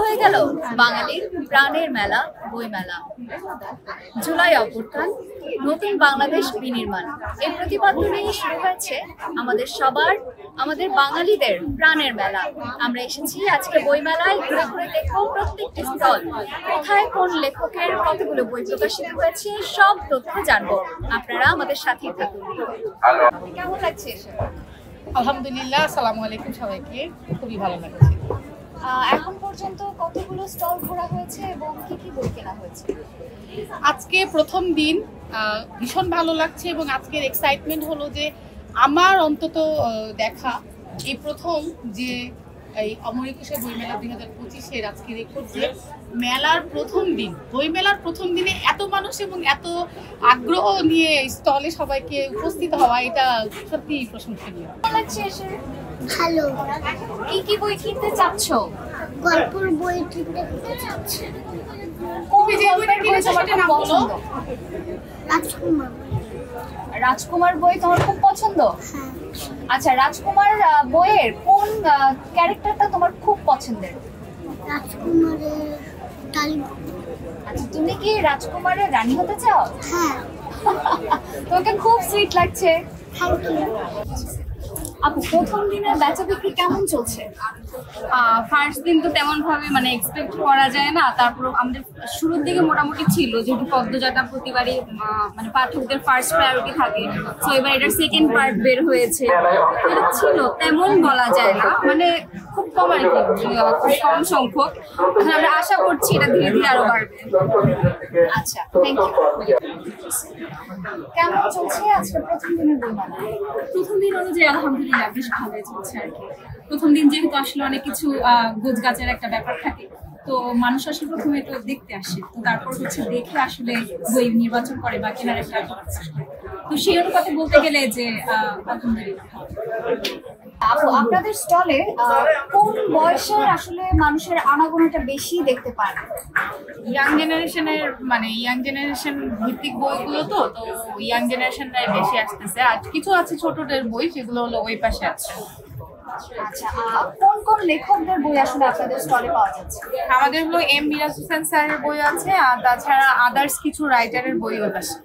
হয়ে গেল বাঙালির প্রাণের মেলা বইমেলা। জুলাই অভ্যুত্থান, নতুন বাংলাদেশ বিনির্মাণ, এই প্রতিপাদ্য নিয়ে শুরু হয়েছে আমাদের বাঙালিদের প্রাণের মেলা। আমরা এসেছি আজকে বইমেলায়, ঘুরে ঘুরে দেখবো প্রত্যেকটি স্টল, কোথায় কোন লেখকের কতগুলো বই প্রকাশিত হয়েছে, সব তথ্য জানবো। আপনারা আমাদের সাথেই থাকুন। কেমন লাগছে? আলহামদুলিল্লাহ, আসসালামু আলাইকুম সবাইকে। খুবই ভালো লাগছে। এখন পর্যন্ত কতগুলো স্টল ঘোরা হয়েছে এবং কি কি বই কেনা হয়েছে? আজকে প্রথম দিন, ভীষণ ভালো লাগছে এবং আজকের এক্সাইটমেন্ট হলো যে আমার অন্তত দেখা এই প্রথম যে এই অমর একুশে বইমেলা 2025-এর আজকে রেকর্ড যে মেলার প্রথম দিন, বইমেলার প্রথম দিনে এত মানুষ এবং এত আগ্রহ নিয়ে স্টলে সবাইকে উপস্থিত হওয়া, এটা সত্যি প্রশংসনীয়। কেমন লাগছে এসে? ভালো। কি কি বই কিনতে চাচ্ছ? গল্পের বই কিনতে চাচ্ছি। কোন গল্পের বই তোমার খুব পছন্দ? রাজকুমার। রাজকুমার বই তোমার খুব পছন্দ? হ্যাঁ। আচ্ছা, রাজকুমার বইয়ের কোন ক্যারেক্টারটা তোমার খুব পছন্দের? রাজকুমারের ডালিম। আচ্ছা, তুমি কি রাজকুমারের রানী হতে চাও? হ্যাঁ। তোমাকে খুব সুইট লাগছে। Thank you. আপু, প্রথম দিনের বেচা বিক্রি কেমন চলছে? ফার্স্ট দিন তো তেমন ভাবে এক্সপেক্ট করা যায় না। তারপর আমাদের শুরুর দিকে মোটামুটি ছিল, যেহেতু পদ্মজাতা প্রতিবারই পাঠকদের ফার্স্ট প্রায়োরিটি থাকে। তো এবার এটার সেকেন্ড পার্ট বের হয়েছে, এটা ছিল তেমন বলা যায় না, খুব কম আর কি, খুব কম সংখ্যক। আমরা আশা করছি এটা ধীরে ধীরে আরো বাড়বে। আচ্ছা, থ্যাংক ইউ। কেমন চলছে আজকে প্রথম দিনের বইমেলা? প্রথম দিন অনুযায়ী আলহামদুলিল্লাহ বেশ ভালোই চলছে আর কি। প্রথম দিন যেহেতু আসলে অনেক কিছু গোছগাছের একটা ব্যাপার থাকে, তো মানুষ আসলে প্রথমে তো দেখতে আসে, তো তারপর দেখে আসলে বই নির্বাচন করে বা কেনার একটা প্রচেষ্টা করে। তো সেই অনুপাতে বলতে গেলে যে আলহামদুলিল্লাহ। আপু, আপনাদের স্টলে কোন বয়সের আসলে মানুষের আনাগোনাটা বেশি দেখতে পান? ইয়াং জেনারেশন ভিত্তিক বইগুলো তো ইয়াং জেনারেশনরাই বেশি আসতেছে। আর কিছু আছে ছোটদের বই, সেগুলো হলো ওই পাশে আছে। আচ্ছা, কোন কোন লেখকদের বই আসলে আপনাদের স্টলে পাওয়া যাচ্ছে? আমাদের হলো এম মিরাজ হোসেন স্যারের বই আছে, আর তাছাড়া আদার্স কিছু রাইটারের বইও আছে।